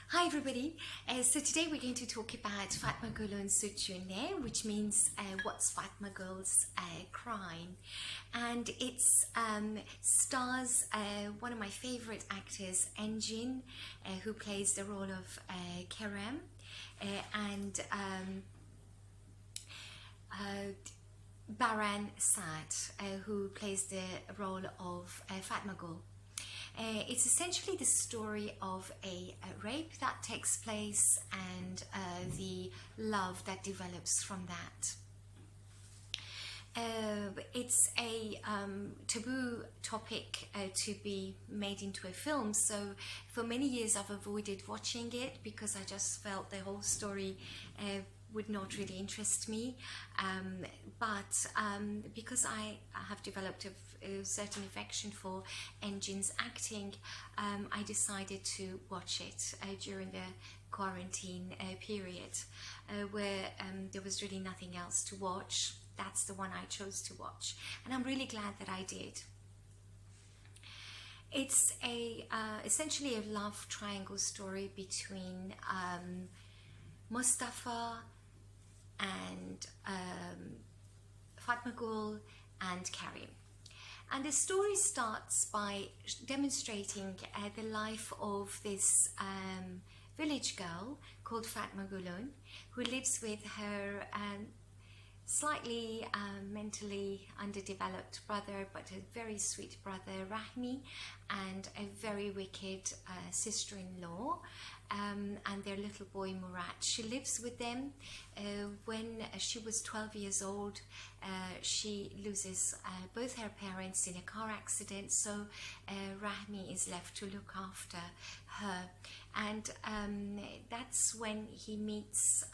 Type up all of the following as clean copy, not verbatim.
Hi everybody, so today we're going to talk about Fatmagül'ün süçü, which means what's Fatmagul's crime, and it's stars one of my favorite actors, Engin, who plays the role of Kerem, and Baran Saad, who plays the role of Fatmagul. It's essentially the story of a rape that takes place and the love that develops from that. It's a taboo topic to be made into a film, so for many years I've avoided watching it because I just felt the whole story would not really interest me, but because I have developed a certain affection for Engin's acting, I decided to watch it during the quarantine period where there was really nothing else to watch. That's the one I chose to watch, and I'm really glad that I did. It's essentially a love triangle story between Mustafa and Fatmagul and Karim. And the story starts by demonstrating the life of this village girl called Fatmagül'ün, who lives with her slightly mentally underdeveloped brother, but a very sweet brother, Rahmi, and a very wicked sister-in-law, and their little boy Murat. She lives with them. When she was 12 years old, she loses both her parents in a car accident, so Rahmi is left to look after her, and that's when he meets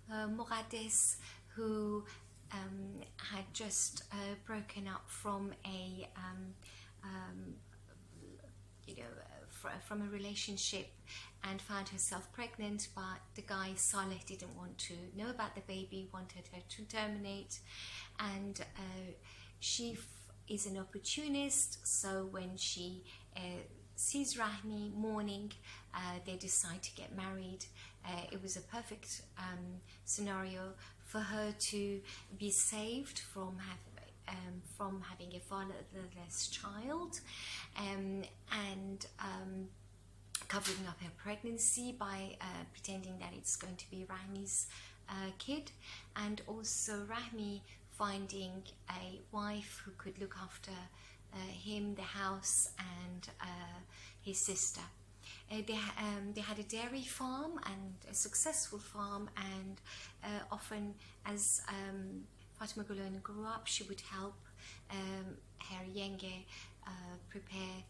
Muqaddes, who had just broken up from a from a relationship and found herself pregnant, but the guy Saleh didn't want to know about the baby, wanted her to terminate, and she is an opportunist, so when she sees Rahmi mourning, they decide to get married. It was a perfect scenario for her to be saved from having a fatherless child, and covering up her pregnancy by pretending that it's going to be Rahmi's kid, and also Rahmi finding a wife who could look after him, the house, and his sister. They had a dairy farm, and a successful farm, and often as Fatmagül grew up, she would help her yenge prepare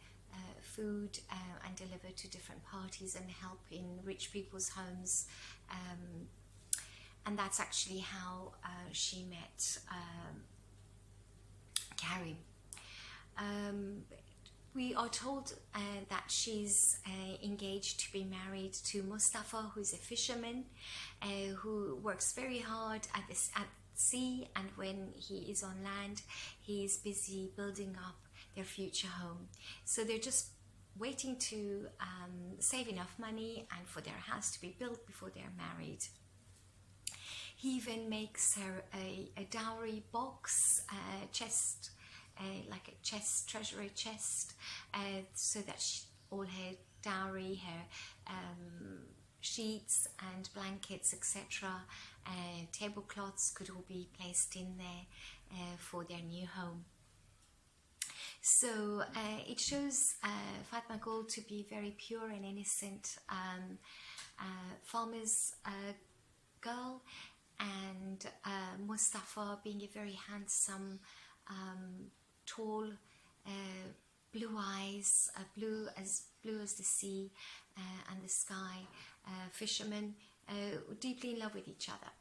food and deliver to different parties and help in rich people's homes, and that's actually how she met Karim. We are told that she's engaged to be married to Mustafa, who's a fisherman who works very hard at sea, and when he is on land, he's busy building up their future home. So they're just waiting to save enough money and for their house to be built before they're married. He even makes her a dowry box, chest, like a chest, treasury chest, so that all her dowry, her sheets and blankets, etc., tablecloths could all be placed in there for their new home. So it shows Fatmagül to be very pure and innocent farmer's girl, and Mustafa being a very handsome, tall, blue eyes, blue as the sea and the sky, fishermen, deeply in love with each other.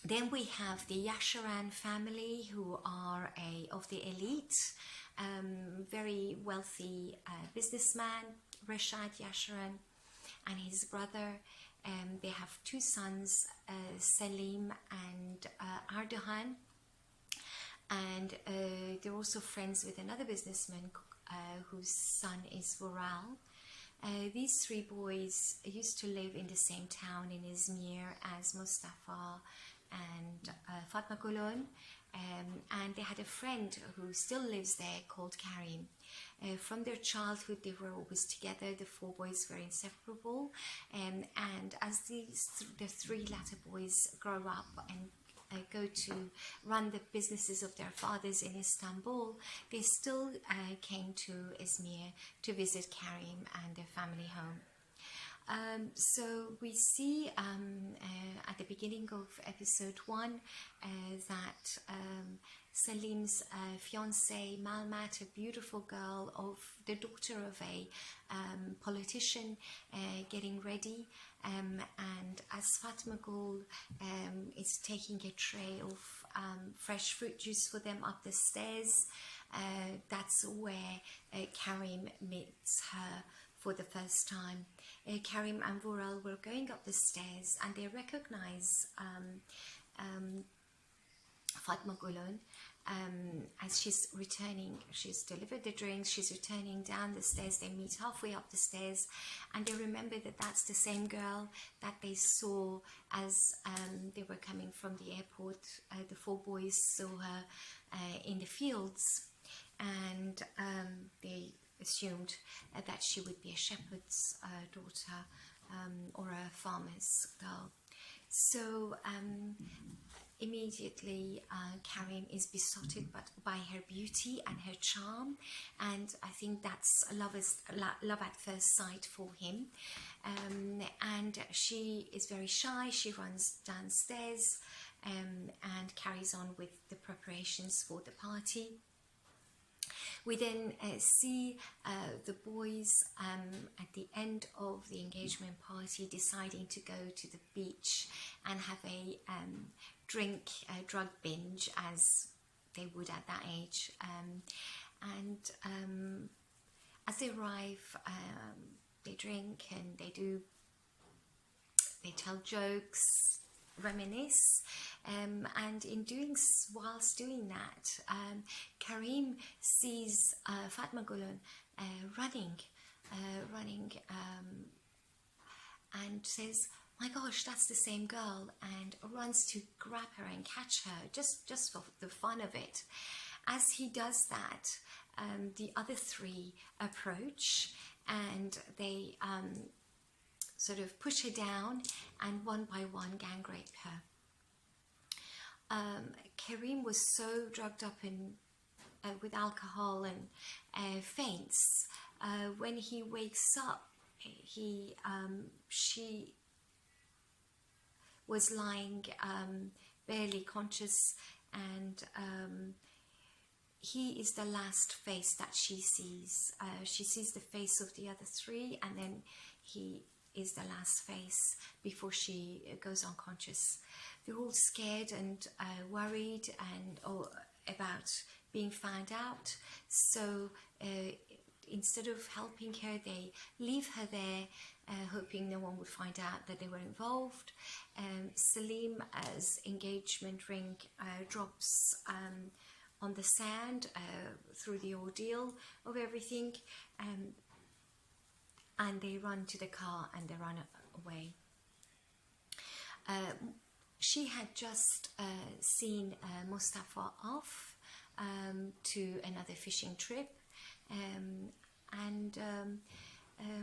Then we have the Yaşaran family, who are of the elite, very wealthy businessman, Rashad Yaşaran, and his brother. They have two sons, Selim and Ardahan, and they're also friends with another businessman whose son is Vural. These three boys used to live in the same town in Izmir as Mustafa and Fatmagül'ün, and they had a friend who still lives there called Karim. From their childhood, they were always together. The four boys were inseparable, and as the three latter boys grow up and go to run the businesses of their fathers in Istanbul, they still came to Izmir to visit Karim and their family home. So we see at the beginning of episode 1 that Salim's fiancé Malmat, a beautiful girl, of the daughter of a politician, getting ready, and as Fatmagul is taking a tray of fresh fruit juice for them up the stairs, that's where Karim meets her for the first time. Karim and Vural were going up the stairs and they recognize Fatmagül'ün as she's returning. She's delivered the drinks, she's returning down the stairs. They meet halfway up the stairs and they remember that that's the same girl that they saw as they were coming from the airport. The four boys saw her in the fields, and they assumed that she would be a shepherd's daughter or a farmer's girl. So immediately Karim is besotted by her beauty and her charm, and I think that's love at first sight for him. And she is very shy. She runs downstairs and carries on with the preparations for the party. We then see the boys at the end of the engagement party deciding to go to the beach and have a drug binge, as they would at that age. And as they arrive, they drink and they tell jokes, reminisce, and whilst doing that, Karim sees Fatmagül'ün running, and says, "My gosh, that's the same girl," and runs to grab her and catch her, just for the fun of it. As he does that, the other three approach and they sort of push her down and one by one gang rape her. Karim was so drugged up with alcohol and faints. When he wakes up, she was lying barely conscious, and he is the last face that she sees. She sees the face of the other three, and then he is the last face before she goes unconscious. They're all scared and worried and about being found out. So instead of helping her, they leave her there, hoping no one would find out that they were involved. Salim's engagement ring drops on the sand through the ordeal of everything, and they run to the car and they run away. She had just seen Mustafa off to another fishing trip, and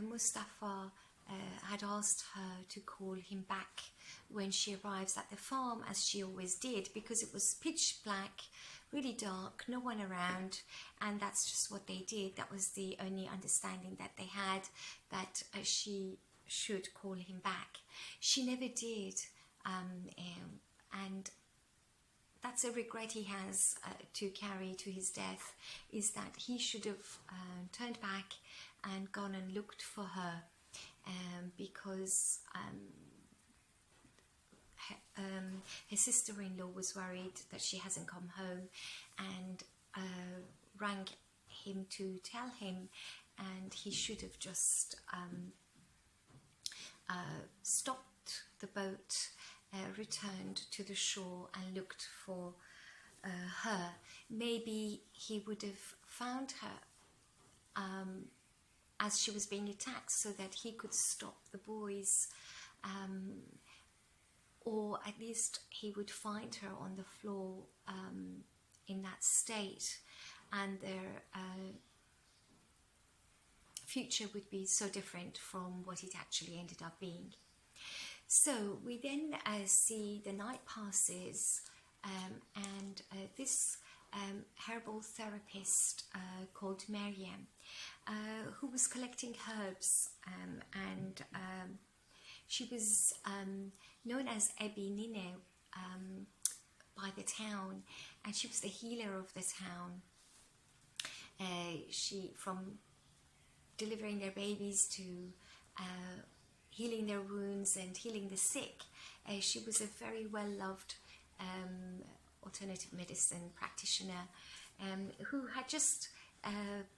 Mustafa had asked her to call him back when she arrives at the farm, as she always did, because it was pitch black, really dark, no one around, and that's just what they did. That was the only understanding that they had, that she should call him back. She never did, and that's a regret he has to carry to his death, is that he should have turned back and gone and looked for her, because her sister-in-law was worried that she hasn't come home, and rang him to tell him, and he should have just stopped the boat, returned to the shore and looked for her. Maybe he would have found her as she was being attacked, so that he could stop the boys, or at least he would find her on the floor in that state, and their future would be so different from what it actually ended up being. So we then see the night passes, and this herbal therapist called Maryam, who was collecting herbs, and she was known as Ebi Nine by the town, and she was the healer of the town. She, from delivering their babies to healing their wounds and healing the sick, she was a very well-loved alternative medicine practitioner who had just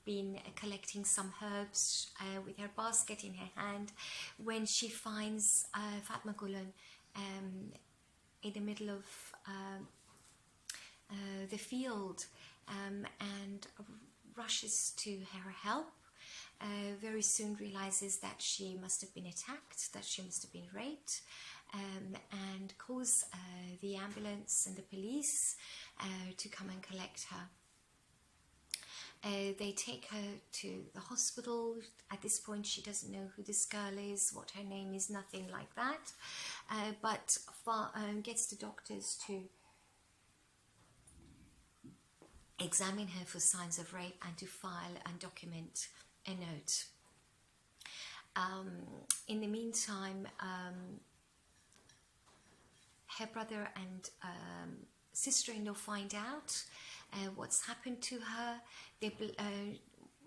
been collecting some herbs with her basket in her hand when she finds Fatmagül'ün in the middle of the field, and rushes to her help. Very soon realizes that she must have been attacked, that she must have been raped, and calls the ambulance and the police to come and collect her. They take her to the hospital. At this point, she doesn't know who this girl is, what her name is, nothing like that, but gets the doctors to examine her for signs of rape and to file and document a note. In the meantime, her brother and sister-in-law find out what's happened to her.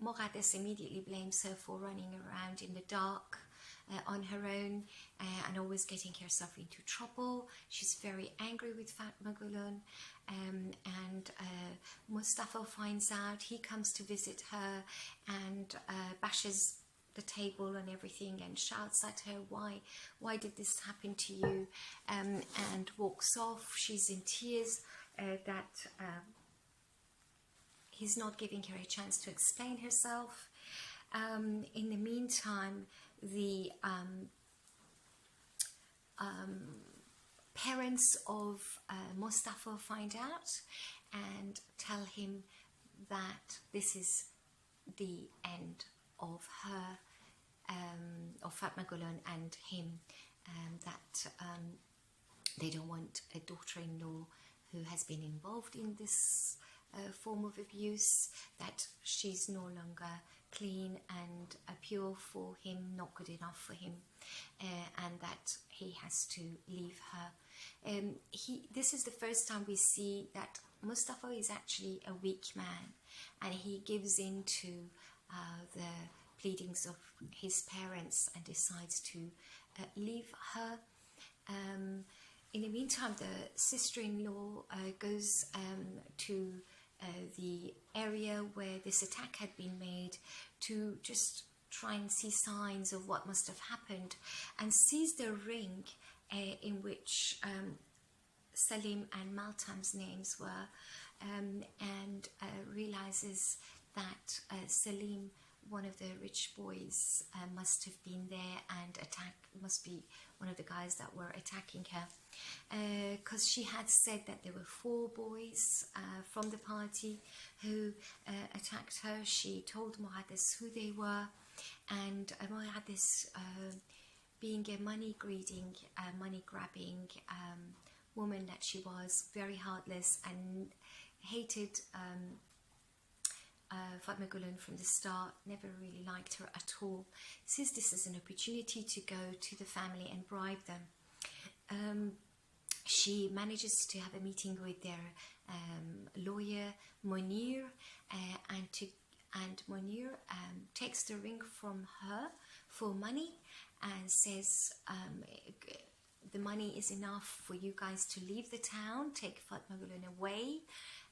Muqaddes immediately blames her for running around in the dark on her own and always getting herself into trouble. She's very angry with Fatmagül'ün, and Mustafa finds out. He comes to visit her and bashes the table and everything and shouts at her, why did this happen to you, and walks off. She's in tears that he's not giving her a chance to explain herself. In the meantime, the parents of Mustafa find out and tell him that this is the end of her, of Fatmagül'ün and him, that they don't want a daughter-in-law who has been involved in this form of abuse, that she's no longer clean and pure for him, not good enough for him, and that he has to leave her. This is the first time we see that Mustafa is actually a weak man, and he gives in to the pleadings of his parents and decides to leave her. In the meantime, the sister-in-law goes to the area where this attack had been made to just try and see signs of what must have happened, and sees the ring in which Salim and Maltam's names were, and realizes that Salim, one of the rich boys, must have been there and must be one of the guys that were attacking her, because she had said that there were 4 boys from the party who attacked her. She told Muqaddes who they were, and Muqaddes, being a money-grabbing woman that she was, very heartless, and hated Fatmagül'ün from the start, never really liked her at all, sees this as an opportunity to go to the family and bribe them. She manages to have a meeting with their lawyer Munir, and Munir takes the ring from her for money and says the money is enough for you guys to leave the town, take Fatmagül'ün away,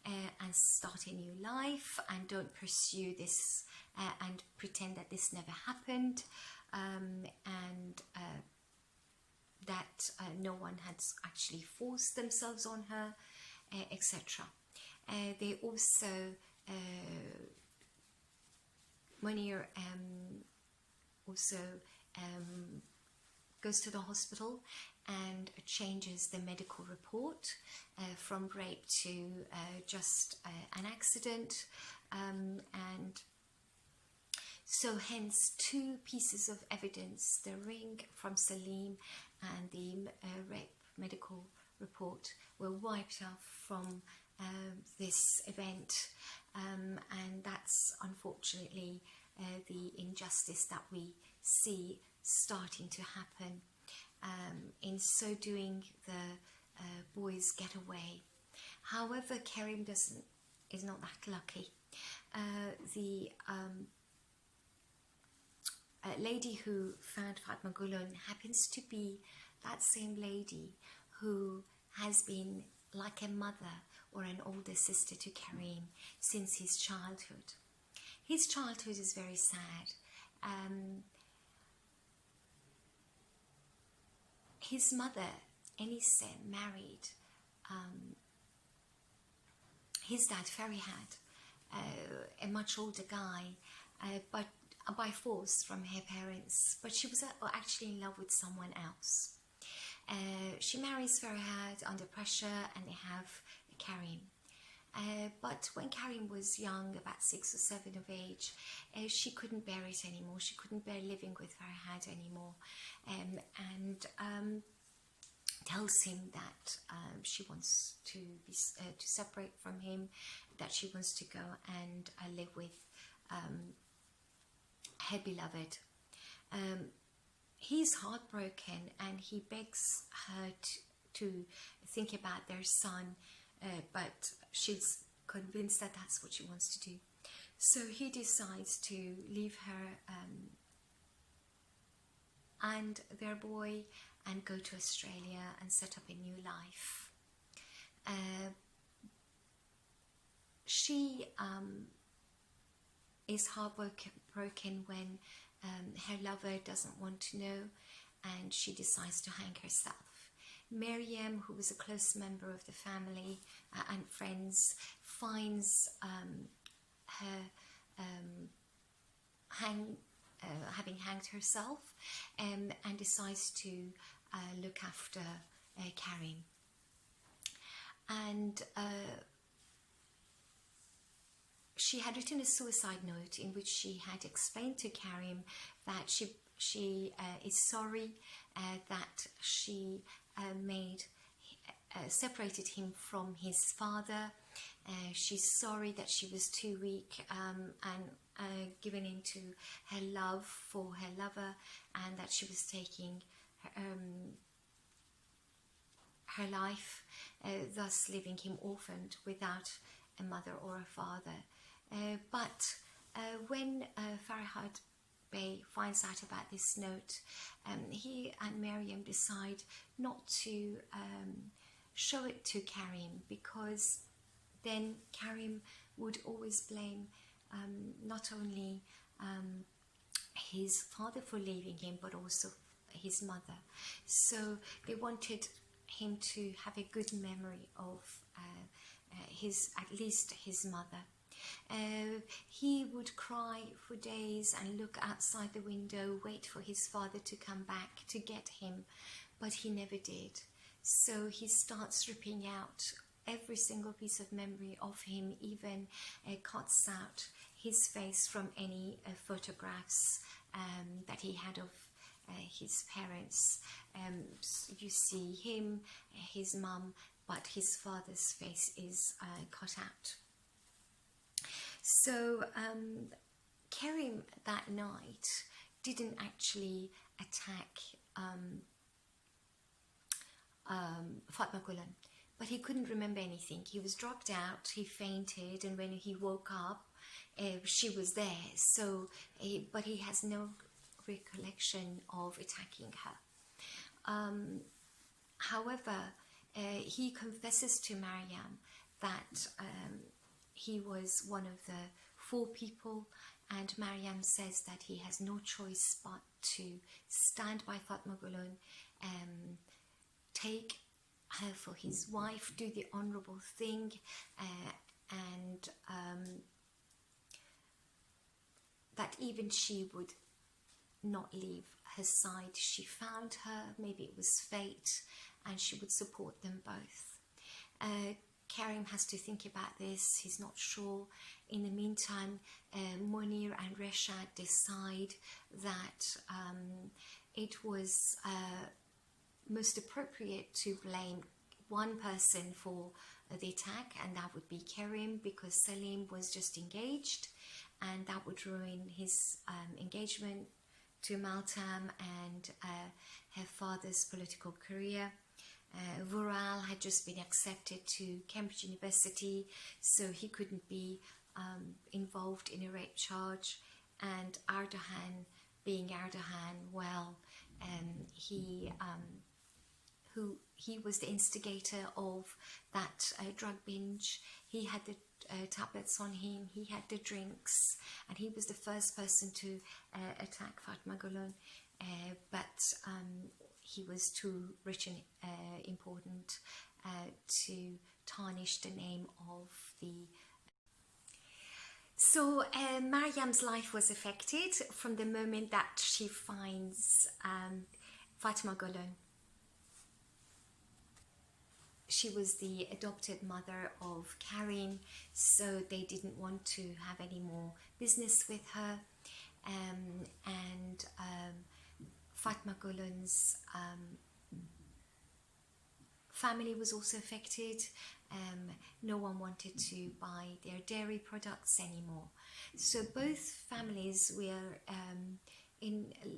and start a new life, and don't pursue this and pretend that this never happened, and that no one had actually forced themselves on her, etc. They also, Munir also goes to the hospital and changes the medical report from rape to just an accident, and so hence two pieces of evidence, the ring from Salim and the rape medical report, were wiped off from this event, and that's unfortunately the injustice that we see starting to happen. In so doing, the boys get away. However, Karim is not that lucky. The lady who found Fatmagül'ün happens to be that same lady who has been like a mother or an older sister to Karim since his childhood. His childhood is very sad. His mother, Enise, married his dad, Farihad, a much older guy, but by force from her parents. But she was actually in love with someone else. She marries Farihad under pressure, and they have Karim. But when Karim was young, about 6 or 7 of age, she couldn't bear it anymore. She couldn't bear living with Farihad anymore, and tells him that she wants to separate from him, that she wants to go and live with her beloved. He's heartbroken, and he begs her to think about their son, but she's convinced that that's what she wants to do. So he decides to leave her and their boy and go to Australia and set up a new life. She is heartbroken when her lover doesn't want to know, and she decides to hang herself. Maryam, who was a close member of the family and friends, finds her having hanged herself, and decides to look after Karim. And she had written a suicide note in which she had explained to Karim that she is sorry that she separated him from his father. She's sorry that she was too weak and given into her love for her lover, and that she was taking her life, thus leaving him orphaned without a mother or a father. But when Farihad Bey finds out about this note, he and Maryam decide not to show it to Karim, because then Karim would always blame not only his father for leaving him, but also his mother. So they wanted him to have a good memory of at least his mother. He would cry for days and look outside the window, wait for his father to come back to get him, but he never did. So he starts ripping out every single piece of memory of him, even cuts out his face from any photographs that he had of his parents. You see him, his mum, but his father's face is cut out. So Kerim that night didn't actually attack Fatmagül'ün, but he couldn't remember anything. He was dropped out, he fainted, and when he woke up, she was there. So, but he has no recollection of attacking her. However, he confesses to Maryam that he was one of the 4 people, and Maryam says that he has no choice but to stand by Fatmagül'ün, take her for his wife, do the honourable thing, and that even she would not leave her side. She found her, maybe it was fate, and she would support them both. Karim has to think about this, he's not sure. In the meantime, Munir and Reshad decide that it was most appropriate to blame one person for the attack, and that would be Karim, because Salim was just engaged, and that would ruin his engagement to Maltam and her father's political career. Vural had just been accepted to Cambridge University, so he couldn't be involved in a rape charge. And Ardahan, being Ardahan, well, he was the instigator of that drug binge. He had the tablets on him, he had the drinks, and he was the first person to attack Fatmagül'ün, but he was too rich and important to tarnish the name of the... So Mariam's life was affected from the moment that she finds Fatmagül'ün. She was the adopted mother of Karim, so they didn't want to have any more business with her. And Fatmagül'ün's family was also affected. No one wanted to buy their dairy products anymore. So both families were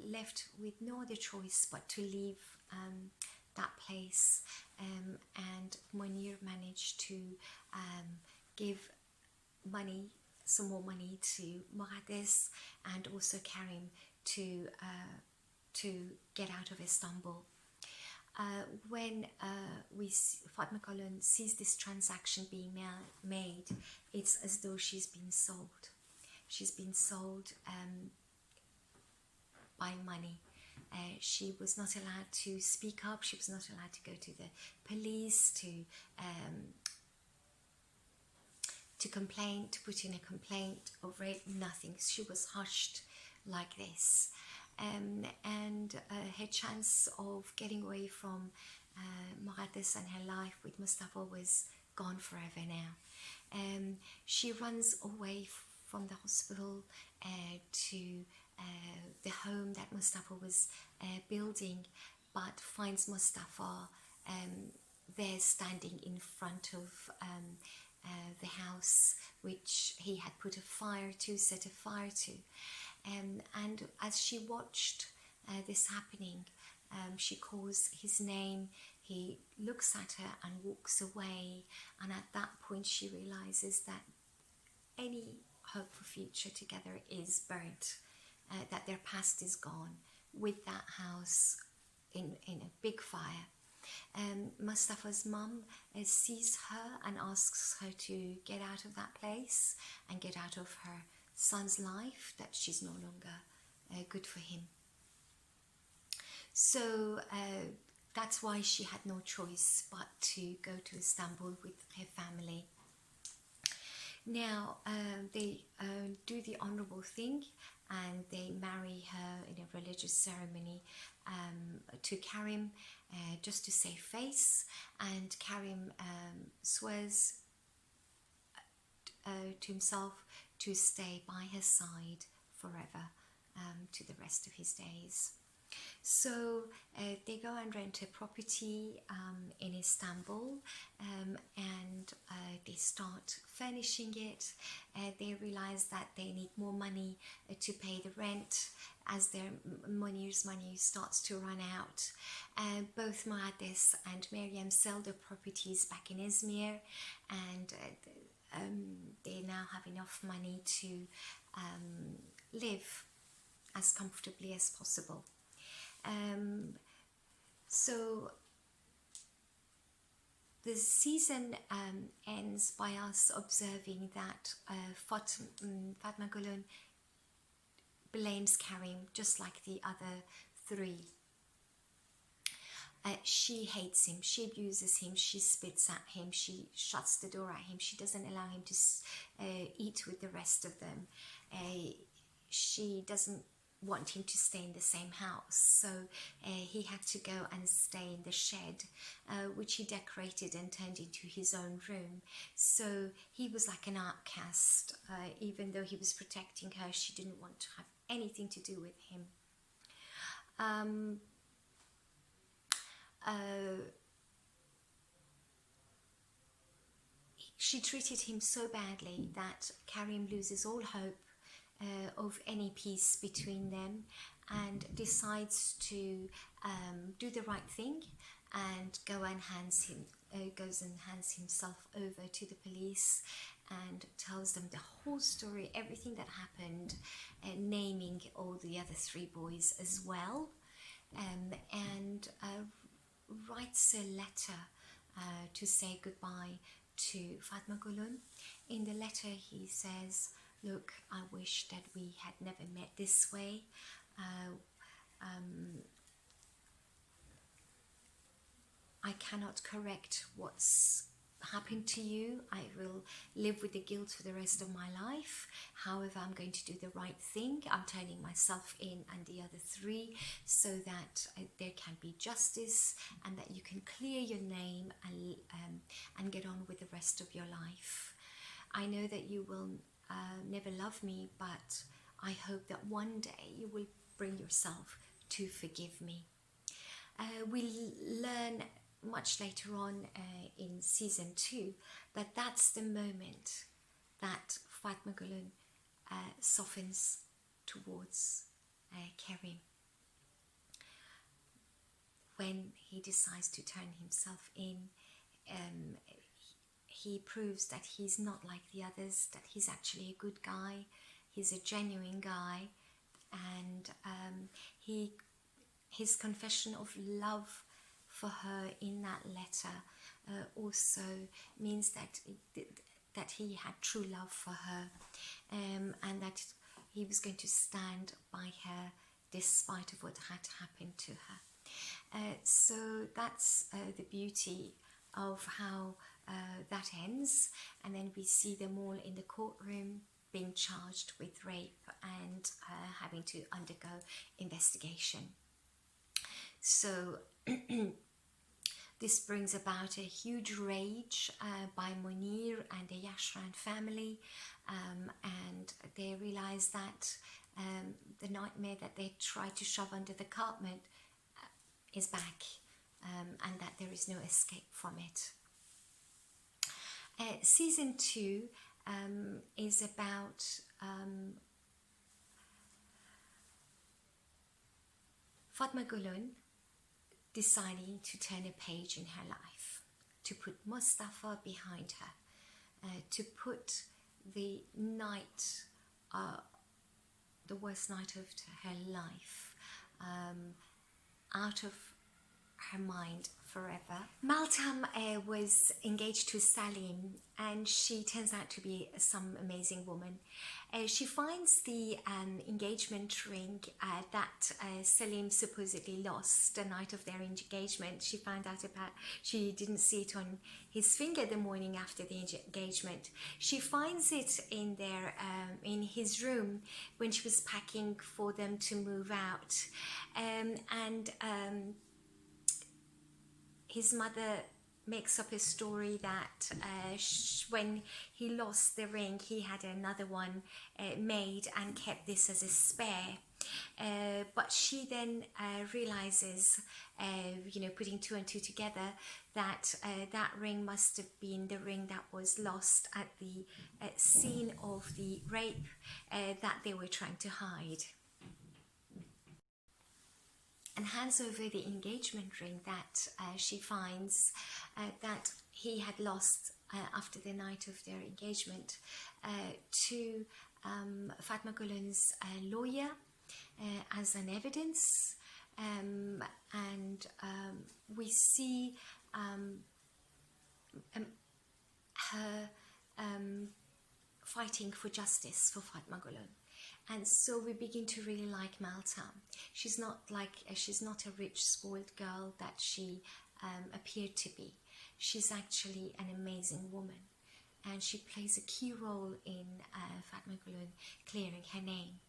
left with no other choice but to leave that place, and Munir managed to give money, some more money to Muqaddes and also Karim to get out of Istanbul. When Fatmagül'ün sees this transaction being made, it's as though she's been sold. She's been sold by money. She was not allowed to speak up, she was not allowed to go to the police, to complain, to put in a complaint of rape, nothing. She was hushed like this. And her chance of getting away from Muqaddes and her life with Mustafa was gone forever now. She runs away from the hospital to the home that Mustafa was building, but finds Mustafa there standing in front of the house which he had put a fire to, set a fire to. And as she watched this happening, she calls his name, he looks at her and walks away, and at that point she realizes that any hope for future together is burnt, that their past is gone with that house in a big fire. Mustafa's mum sees her and asks her to get out of that place and get out of her son's life, that she's no longer good for him. So that's why she had no choice but to go to Istanbul with her family. Now they do the honourable thing and they marry her in a religious ceremony to Karim, just to save face, and Karim swears to himself to stay by her side forever, to the rest of his days. So they go and rent a property in Istanbul, and they start furnishing it. They realize that they need more money to pay the rent as their Munir's money starts to run out. Both Muqaddes and Mariam sell their properties back in Izmir, and they now have enough money to live as comfortably as possible. So the season ends by us observing that Fatmagül'ün blames Karim just like the other three. She hates him, she abuses him, she spits at him, she shuts the door at him, she doesn't allow him to eat with the rest of them. She doesn't want him to stay in the same house, so he had to go and stay in the shed, which he decorated and turned into his own room. So he was like an outcast. Even though he was protecting her, she didn't want to have anything to do with him. She treated him so badly that Karim loses all hope of any peace between them, and decides to do the right thing and goes and hands himself over to the police and tells them the whole story, everything that happened, naming all the other 3 boys as well, and writes a letter to say goodbye to Fatmagül'ün. In the letter he says, look, I wish that we had never met this way. I cannot correct what's happened to you. I will live with the guilt for the rest of my life. However, I'm going to do the right thing. I'm turning myself in and the other 3 so that there can be justice and that you can clear your name and get on with the rest of your life. I know that you will never love me, but I hope that one day you will bring yourself to forgive me. We learn much later on in season 2 that that's the moment that Fatmagül'ün softens towards Kerim, when he decides to turn himself in. He proves that he's not like the others, that he's actually a good guy, he's a genuine guy, and his confession of love for her in that letter also means that he had true love for her, and that he was going to stand by her despite of what had happened to her. So that's the beauty of how that ends, and then we see them all in the courtroom being charged with rape and having to undergo investigation. So this brings about a huge rage by Munir and the Yashran family, and they realize that the nightmare that they tried to shove under the carpet is back, and that there is no escape from it. Season 2 is about Fatmagül'ün deciding to turn a page in her life, to put Mustafa behind her, to put the night, the worst night of her life, out of her mind forever. Meltem was engaged to Salim, and she turns out to be some amazing woman. She finds the engagement ring that Salim supposedly lost the night of their engagement. She found out about, she didn't see it on his finger the morning after the engagement. She finds it in there in his room when she was packing for them to move out, and his mother makes up a story that when he lost the ring, he had another one made and kept this as a spare. But she then realizes, putting 2 and 2 together, that that ring must have been the ring that was lost at the scene of the rape that they were trying to hide, and hands over the engagement ring that she finds that he had lost after the night of their engagement to Fatmagül'ün's lawyer as an evidence, and we see her fighting for justice for Fatmagül'ün. And so we begin to really like Meltem. She's not a rich, spoiled girl that she appeared to be. She's actually an amazing woman, and she plays a key role in Fatmagül'ün clearing her name.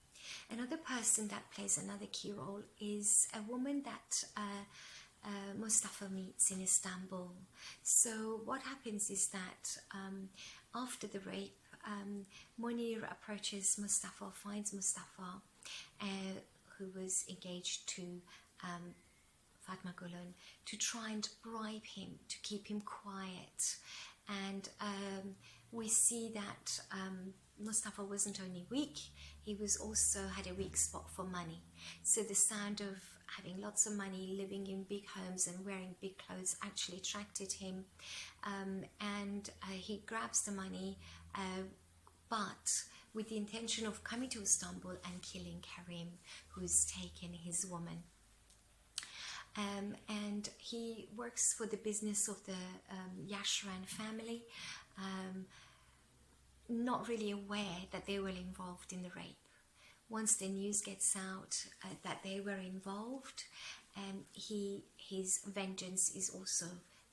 Another person that plays another key role is a woman that Mustafa meets in Istanbul. So what happens is that after the rape, Munir approaches Mustafa, finds Mustafa, who was engaged to Fatmagül'ün, to try and bribe him to keep him quiet. And we see that Mustafa wasn't only weak, he was also had a weak spot for money. So the sound of having lots of money, living in big homes and wearing big clothes actually attracted him, and he grabs the money, but with the intention of coming to Istanbul and killing Karim, who's taken his woman. And he works for the business of the Yashran family, not really aware that they were involved in the rape. Once the news gets out that they were involved, his vengeance is also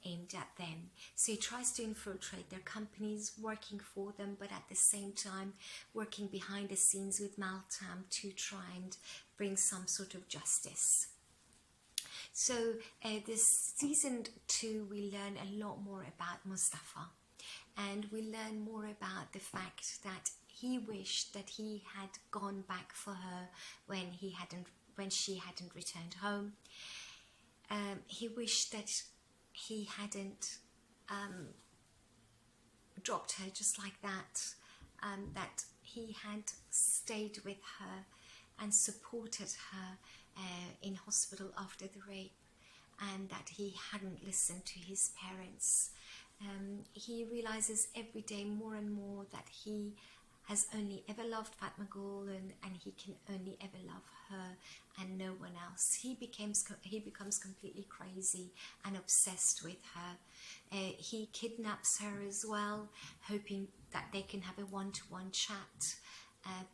aimed at them. So he tries to infiltrate their companies, working for them, but at the same time working behind the scenes with Maltam to try and bring some sort of justice. So this season 2, we learn a lot more about Mustafa, and we learn more about the fact that he wished that he had gone back for her when she hadn't returned home. He wished that he hadn't dropped her just like that, that he had stayed with her and supported her in hospital after the rape, and that he hadn't listened to his parents. He realizes every day more and more that he has only ever loved Fatmagul, and he can only ever love her and no one else. He becomes completely crazy and obsessed with her. He kidnaps her as well, hoping that they can have a one-to-one chat,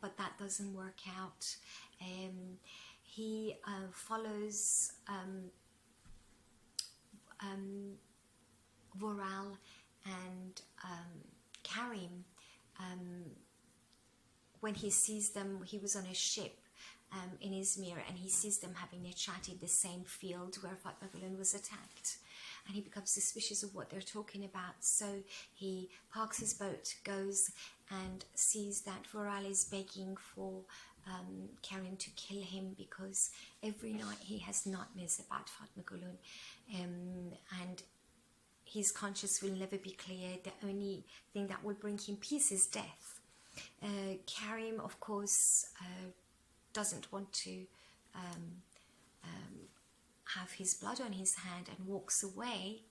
but that doesn't work out. He follows Vural and Karim. When he sees them, he was on a ship in Izmir, and he sees them having a chat in the same field where Fatmagül'ün was attacked, and he becomes suspicious of what they're talking about. So he parks his boat, goes and sees that Vural is begging for Karim to kill him, because every night he has nightmares about Fatmagül'ün, and his conscience will never be clear. The only thing that will bring him peace is death. Karim, of course, doesn't want to have his blood on his hand and walks away.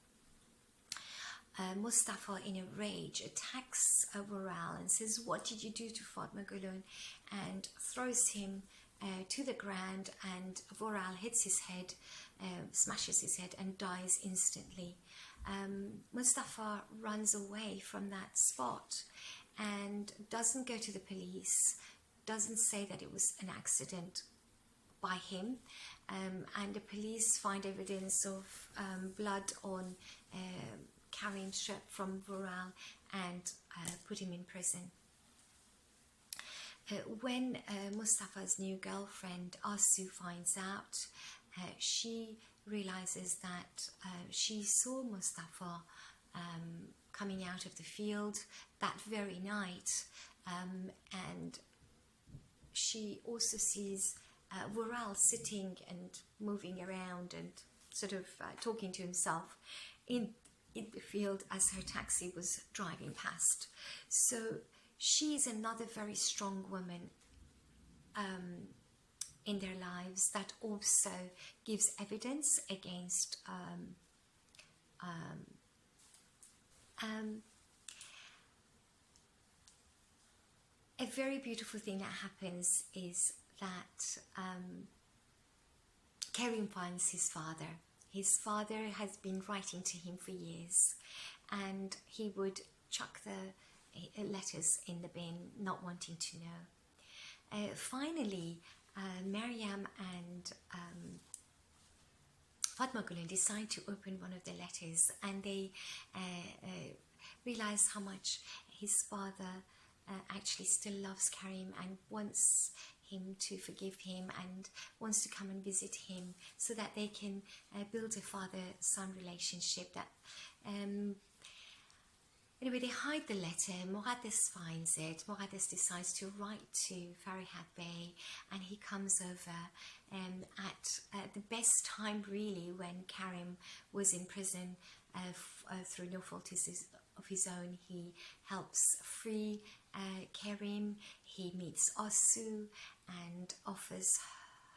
Mustafa, in a rage, attacks Vural and says, "What did you do to Fatmagül'ün?" and throws him to the ground, and Vural hits his head, smashes his head, and dies instantly. Mustafa runs away from that spot and doesn't go to the police, doesn't say that it was an accident by him, and the police find evidence of blood on Karim's shirt from Vural and put him in prison. When Mustafa's new girlfriend Asu finds out, she realizes that she saw Mustafa coming out of the field that very night, and she also sees Vural sitting and moving around and sort of talking to himself in the field as her taxi was driving past. So she's another very strong woman in their lives that also gives evidence against a very beautiful thing that happens is that Kerim finds his father. His father has been writing to him for years, and he would chuck the letters in the bin, not wanting to know. Finally, Meryem and Fatmagül'ün decide to open one of the letters, and they realize how much his father actually still loves Karim and wants him to forgive him and wants to come and visit him so that they can build a father-son relationship. That anyway, they hide the letter. Muqaddas finds it. Muqaddas decides to write to Farihat Bey, and he comes over at the best time, really, when Karim was in prison through no fault of his own. He helps free Kerim. He meets Asu and offers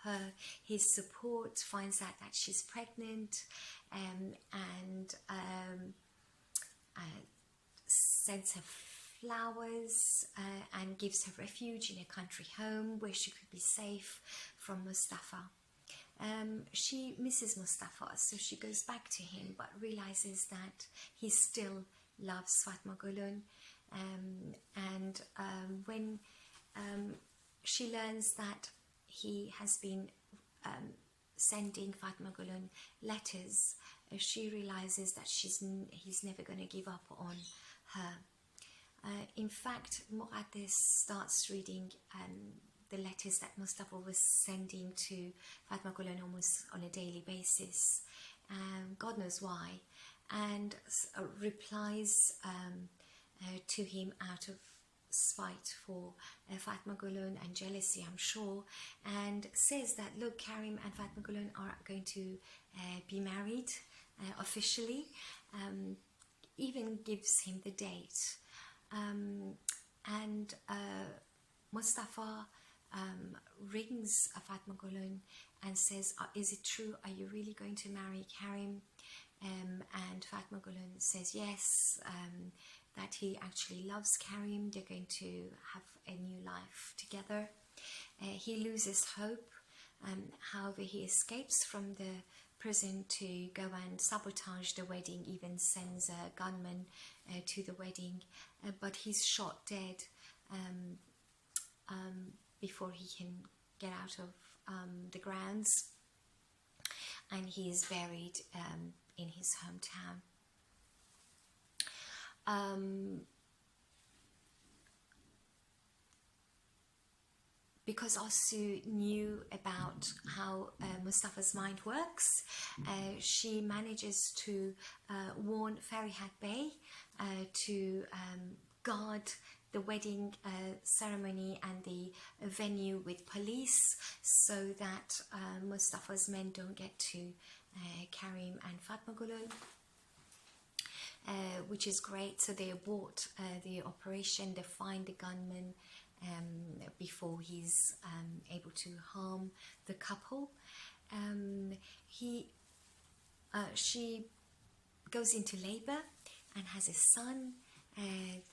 her his support, finds out that she's pregnant, and sends her flowers and gives her refuge in a country home where she could be safe from Mustafa. She misses Mustafa, so she goes back to him, but realizes that he still loves Fatmagül'ün. And when she learns that he has been sending Fatmagül'ün letters, she realizes that he's never going to give up on her. In fact, Muqaddas starts reading the letters that Mustafa was sending to Fatmagül'ün almost on a daily basis, God knows why, and replies to him out of spite for Fatmagül'ün and jealousy, I'm sure, and says that, look, Karim and Fatmagül'ün are going to be married officially, even gives him the date, and Mustafa rings Fatmagül'ün and says, is it true, are you really going to marry Karim? And Fatmagül'ün says yes, that he actually loves Karim, they're going to have a new life together. He loses hope, however he escapes from the prison to go and sabotage the wedding, even sends a gunman to the wedding, but he's shot dead before he can get out of the grounds, and he is buried in his hometown. Because Asu knew about how Mustafa's mind works, she manages to warn Farihat Bey to guard the wedding ceremony and the venue with police, so that Mustafa's men don't get to Karim and Fatmagül'ün, which is great. So they abort the operation, they find the gunman before he's able to harm the couple. She goes into labor and has a son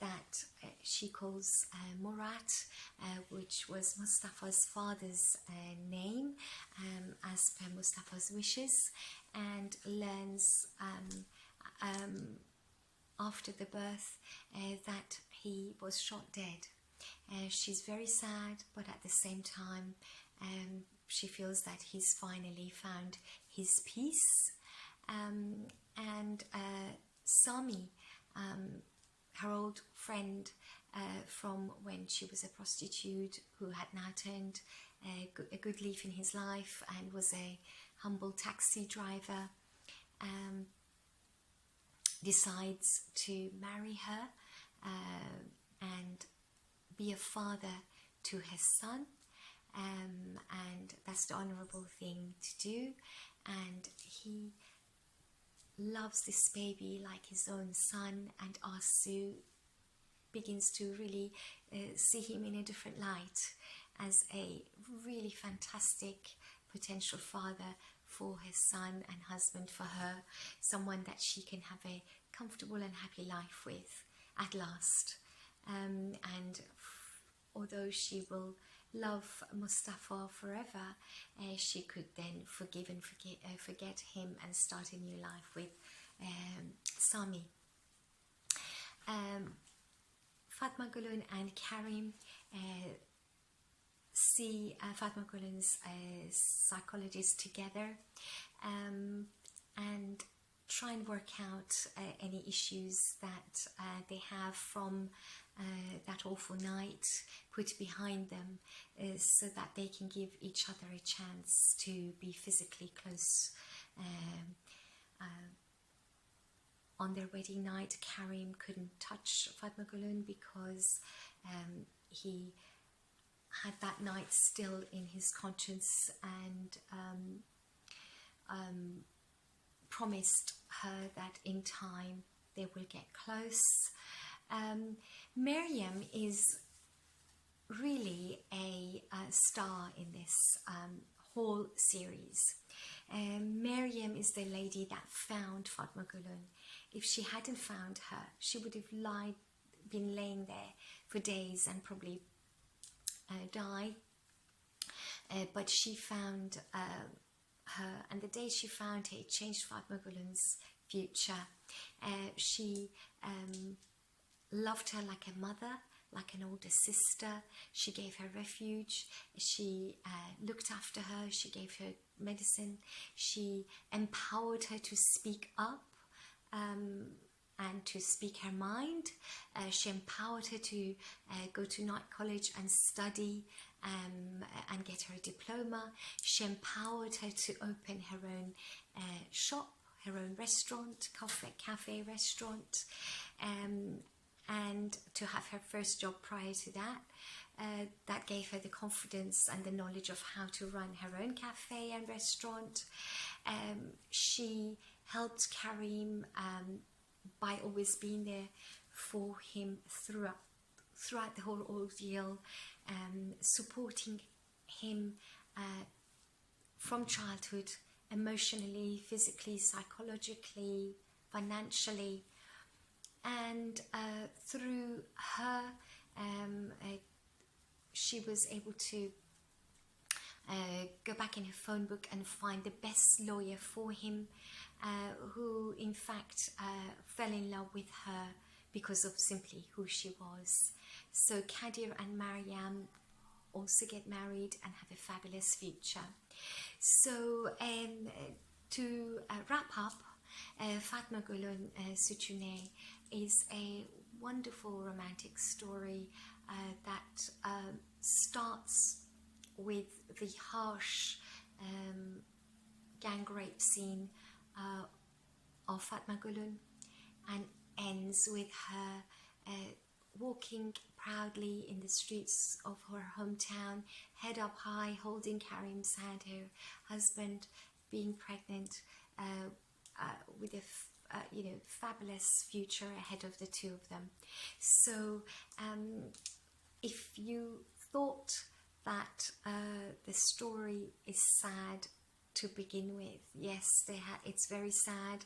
that she calls Murat, which was Mustafa's father's name, as per Mustafa's wishes, and learns after the birth that he was shot dead. She's very sad, but at the same time she feels that he's finally found his peace. And Sami, her old friend from when she was a prostitute, who had now turned a good leaf in his life and was a humble taxi driver, decides to marry her and be a father to his son, and that's the honorable thing to do, and he loves this baby like his own son, and Asu begins to really see him in a different light as a really fantastic potential father for his son and husband for her, someone that she can have a comfortable and happy life with at last. And although she will love Mustafa forever, she could then forgive and forget him and start a new life with Sami. Fatmagül'ün and Karim see Fatmagül'ün's psychologist together and try and work out any issues that they have from that awful night put behind them, so that they can give each other a chance to be physically close. On their wedding night, Karim couldn't touch Fatmagül'ün because he had that night still in his conscience, and promised her that in time they will get close. Meryem is really a star in this whole series. Meryem is the lady that found Fatmagül'ün. If she hadn't found her, she would have been laying there for days and probably died. But she found her, and the day she found her, it changed Fatmagül'ün's future. She loved her like a mother, like an older sister. She gave her refuge. She looked after her. She gave her medicine. She empowered her to speak up and to speak her mind. She empowered her to go to night college and study and get her diploma. She empowered her to open her own shop, her own restaurant, cafe restaurant, and to have her first job prior to that. That gave her the confidence and the knowledge of how to run her own cafe and restaurant. She helped Karim by always being there for him throughout the whole ordeal, supporting him from childhood, emotionally, physically, psychologically, financially. And through her, she was able to go back in her phone book and find the best lawyer for him, who in fact fell in love with her because of simply who she was. So Kadir and Meryem also get married and have a fabulous future. So to wrap up, Fatmagül'ün süçü is a wonderful romantic story that starts with the harsh gang rape scene of Fatmagül'ün and ends with her walking proudly in the streets of her hometown, head up high, holding Karim's hand, her husband, being pregnant, with a fabulous future ahead of the two of them. So if you thought that the story is sad to begin with, yes, it's very sad,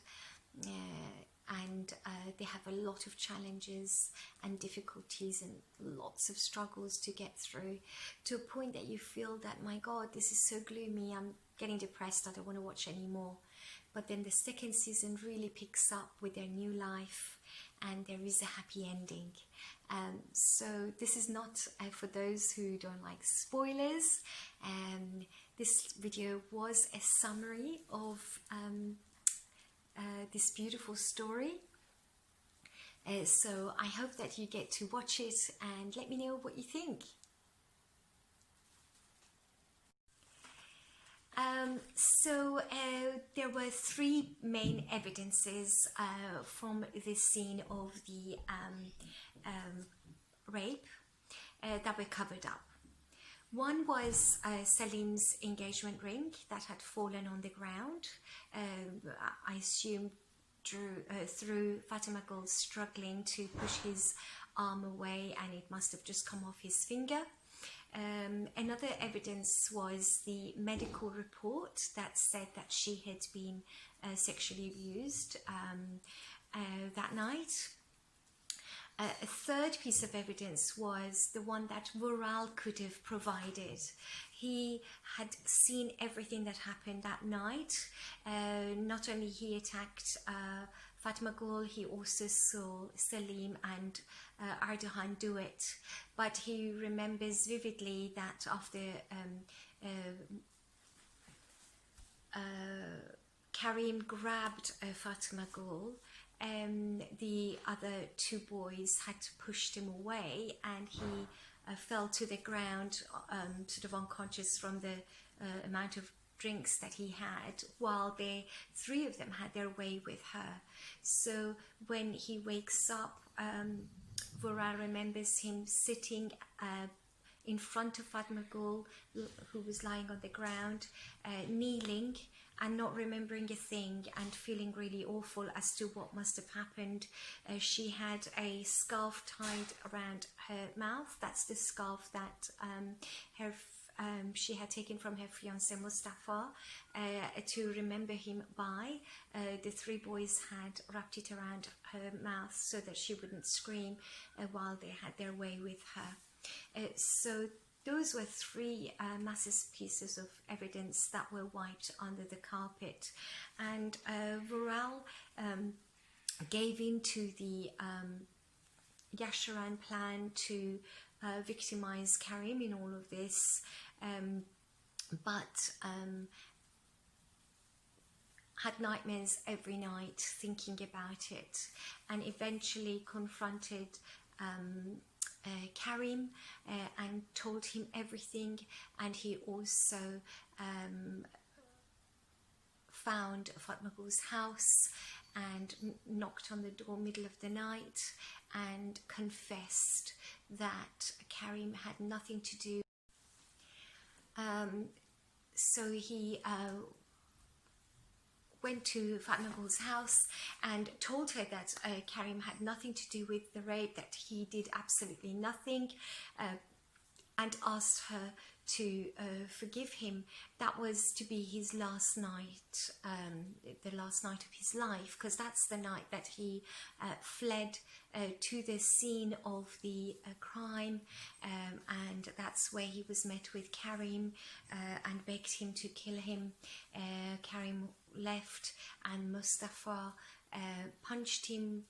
and they have a lot of challenges and difficulties and lots of struggles to get through, to a point that you feel that, my God, this is so gloomy, I'm getting depressed, I don't want to watch anymore. But then the second season really picks up with their new life, and there is a happy ending. So this is not for those who don't like spoilers. This video was a summary of this beautiful story. So I hope that you get to watch it and let me know what you think. There were three main evidences from this scene of the rape that were covered up. One was Salim's engagement ring that had fallen on the ground, I assume through Fatmagul struggling to push his arm away, and it must have just come off his finger. Another evidence was the medical report that said that she had been sexually abused that night. A third piece of evidence was the one that Vural could have provided. He had seen everything that happened that night. Not only he attacked Fatmagul, he also saw Salim and Ardahan do it. But he remembers vividly that after Karim grabbed Fatmagul, the other two boys had pushed him away, and he fell to the ground, sort of unconscious from the amount of drinks that he had, while three of them had their way with her. So when he wakes up, Vural remembers him sitting in front of Fatmagul, who was lying on the ground, kneeling and not remembering a thing, and feeling really awful as to what must have happened. She had a scarf tied around her mouth. That's the scarf that she had taken from her fiancé Mustafa to remember him by. The three boys had wrapped it around her mouth so that she wouldn't scream while they had their way with her. So those were three massive pieces of evidence that were wiped under the carpet, and Vural gave in to the Yaşaran plan to victimize Karim in all of this, but had nightmares every night thinking about it, and eventually confronted Karim and told him everything. And he also found Fatmagul's house and knocked on the door middle of the night and confessed that Karim had nothing to do. So he went to Fatmagul's house and told her that Karim had nothing to do with the rape, that he did absolutely nothing, and asked her to forgive him. That was to be his last night, the last night of his life, because that's the night that he fled to the scene of the crime, and that's where he was met with Karim and begged him to kill him. Karim left, and Mustafa punched him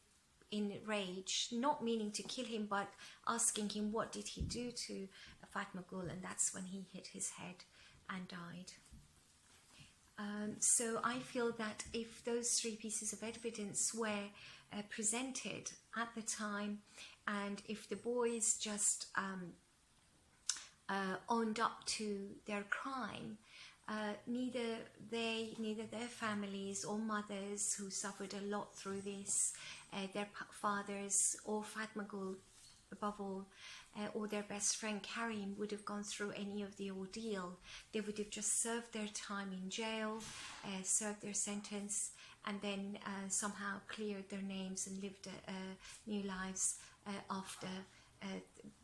in rage, not meaning to kill him, but asking him what did he do to Fatmagul, and that's when he hit his head and died. So I feel that if those three pieces of evidence were presented at the time, and if the boys just owned up to their crime, neither their families or mothers, who suffered a lot through this, their fathers, or Fatmagul above all, or their best friend Karim would have gone through any of the ordeal. They would have just served their time in jail, served their sentence, and then somehow cleared their names and lived new lives after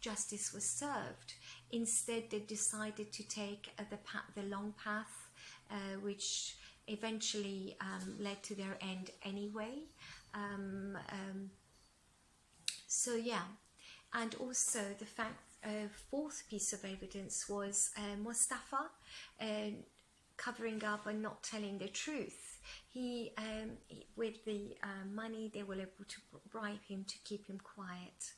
justice was served. Instead, they decided to take the long path, which eventually led to their end anyway. So yeah, and also the fact, fourth piece of evidence was Mustafa covering up and not telling the truth. He, with the money, they were able to bribe him to keep him quiet.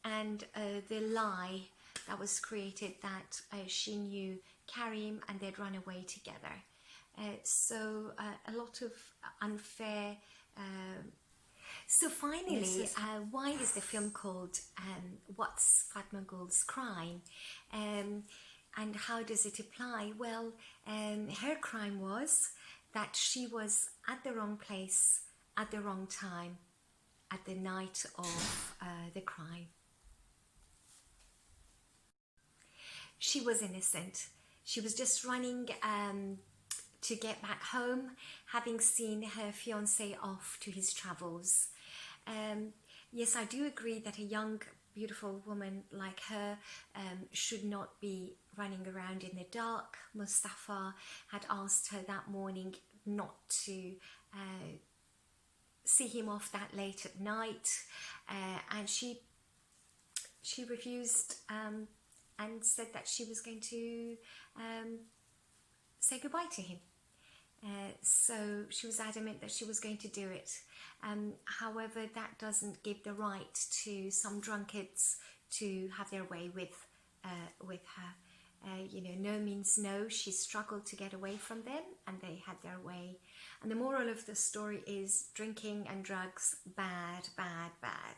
And the lie that was created, that she knew Karim and they'd run away together. So a lot of unfair. So finally, why is the film called What's Fatmagul's Crime? And how does it apply? Well, her crime was that she was at the wrong place at the wrong time at the night of the crime. She was innocent. She was just running to get back home, having seen her fiancé off to his travels. Yes, I do agree that a young, beautiful woman like her should not be running around in the dark. Mustafa had asked her that morning not to see him off that late at night, and she refused and said that she was going to say goodbye to him. So she was adamant that she was going to do it. However, that doesn't give the right to some drunkards to have their way with her. You know, no means no. She struggled to get away from them, and they had their way. And the moral of the story is drinking and drugs, bad, bad, bad.